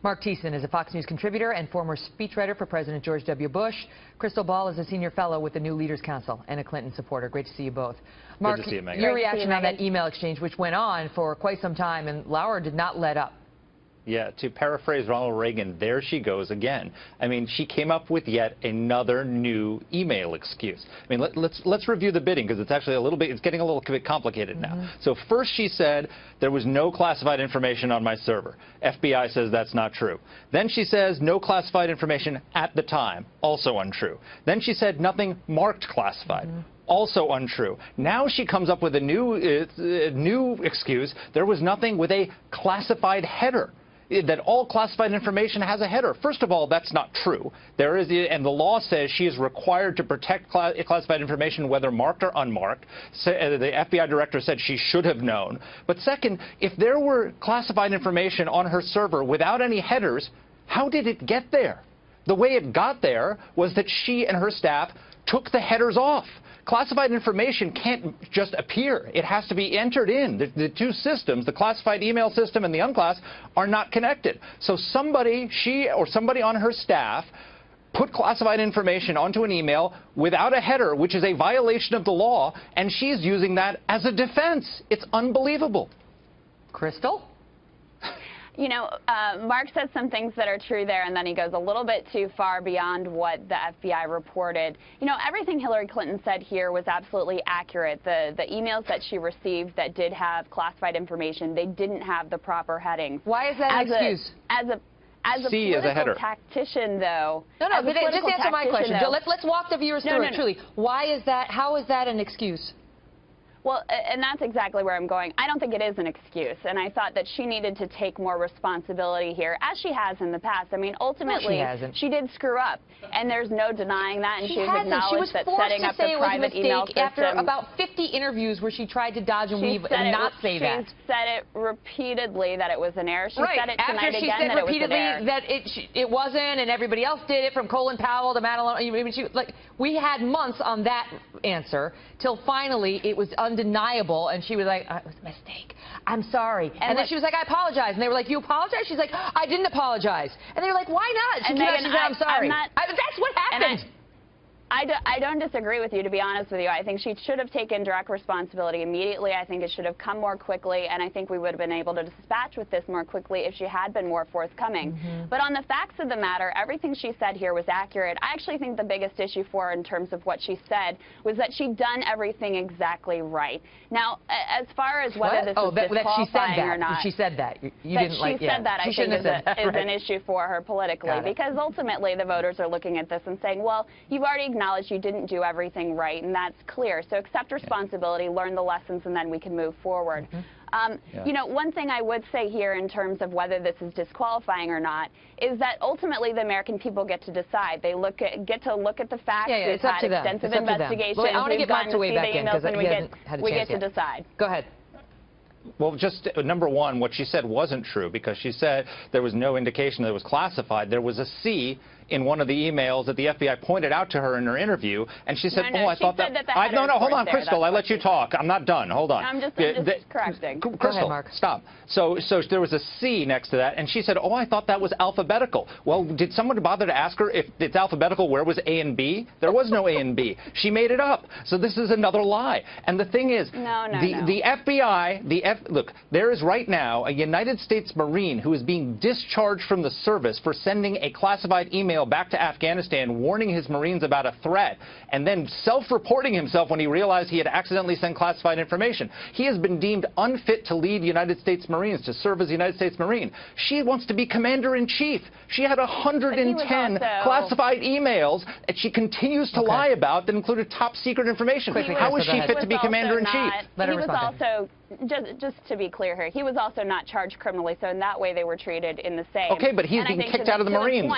Marc Thiessen is a Fox News contributor and former speechwriter for President George W. Bush. Crystal Ball is a senior fellow with the New Leaders Council and a Clinton supporter. Great to see you both. Marc, your reaction on that email exchange, which went on for quite some time, and Lauer did not let up. Yeah, to paraphrase Ronald Reagan, there she goes again. I mean, she came up with yet another new email excuse. I mean, let's review the bidding, because it's actually it's getting a little bit complicated now. So first she said there was no classified information on my server. FBI says that's not true. Then she says no classified information at the time, also untrue. Then she said nothing marked classified. Also untrue. Now she comes up with a new excuse. There was nothing with a classified header. That all classified information has a header. First of all, that's not true. There is, and the law says she is required to protect classified information, whether marked or unmarked. So, the FBI director said she should have known. But second, if there were classified information on her server without any headers, how did it get there? The way it got there was that she and her staff took the headers off. Classified information can't just appear. It has to be entered in. The two systems, the classified email system and the unclass, are not connected. So she or somebody on her staff put classified information onto an email without a header, which is a violation of the law, and she's using that as a defense. It's unbelievable. Crystal? You know, Mark says some things that are true there, and then he goes a little bit too far beyond what the FBI reported. You know, everything Hillary Clinton said here was absolutely accurate. The emails that she received that did have classified information, they didn't have the proper headings. Why is that an excuse? As a political tactician, though. No, but just answer my question. Let's walk the viewers through it, truly. Why is that? How is that an excuse? Well, and that's exactly where I'm going. I don't think it is an excuse, and I thought that she needed to take more responsibility here, as she has in the past. I mean, ultimately, she did screw up, and there's no denying that, and she's acknowledged that setting up the private email system. After about 50 interviews where she tried to dodge and weave and not say that. She said it repeatedly that it was an error. She said it tonight again that it was an error. That it wasn't, and everybody else did it, from Colin Powell to Madeline. I mean, we had months on that answer till finally it was undeniable, and she was like, it was a mistake. I'm sorry. And then she was like, I apologize. And they were like, you apologize? She's like, I didn't apologize. And they were like, why not? She said, I'm sorry. That's what happened. I don't disagree with you, to be honest with you. I think she should have taken direct responsibility immediately. I think it should have come more quickly, and I think we would have been able to dispatch with this more quickly if she had been more forthcoming. But on the facts of the matter, everything she said here was accurate. I actually think the biggest issue for her in terms of what she said was that she'd done everything exactly right. Now, as far as whether this is disqualifying or not. She said that. You didn't like that. I think is an issue for her politically, because ultimately the voters are looking at this and saying, well, you've already acknowledge you didn't do everything right, and that's clear. So accept responsibility, learn the lessons, and then we can move forward. You know, one thing I would say here in terms of whether this is disqualifying or not is that ultimately the American people get to decide. They get to look at the facts. It's up to them. Extensive investigations. I want to get Mark's way back in, because we get to decide. Go ahead. Well, just number one, what she said wasn't true, because she said there was no indication that it was classified. There was a C in one of the emails that the FBI pointed out to her in her interview, and she said, I thought that. No, hold on, Crystal. I let you talk. I'm not done. Hold on. I'm just correcting. Crystal, go ahead, Mark. Stop. So there was a C next to that, and she said, oh, I thought that was alphabetical. Well, did someone bother to ask her if it's alphabetical, where was A and B? There was no A and B. She made it up. So this is another lie. And the thing is, the FBI, look, there is right now a United States Marine who is being discharged from the service for sending a classified email back to Afghanistan warning his Marines about a threat, and then self-reporting himself when he realized he had accidentally sent classified information. He has been deemed unfit to lead United States Marines, to serve as a United States Marine. She wants to be commander-in-chief. She had 110 classified emails that she continues to lie about that included top-secret information. How is she fit to be commander-in-chief? He was also, just to be clear here, he was also not charged criminally, so in that way they were treated in the same. Okay, but he's being kicked out of the Marines.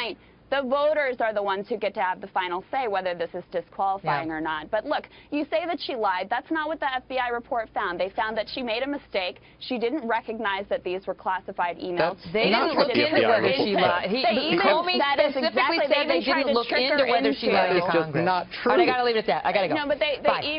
The voters are the ones who get to have the final say whether this is disqualifying or not. But look, you say that she lied. That's not what the FBI report found. They found that she made a mistake. She didn't recognize that these were classified emails. They didn't look into whether she lied. Comey specifically said they didn't look into whether she lied to Congress. Not true. I got to leave it at that. I got to go. No, but they even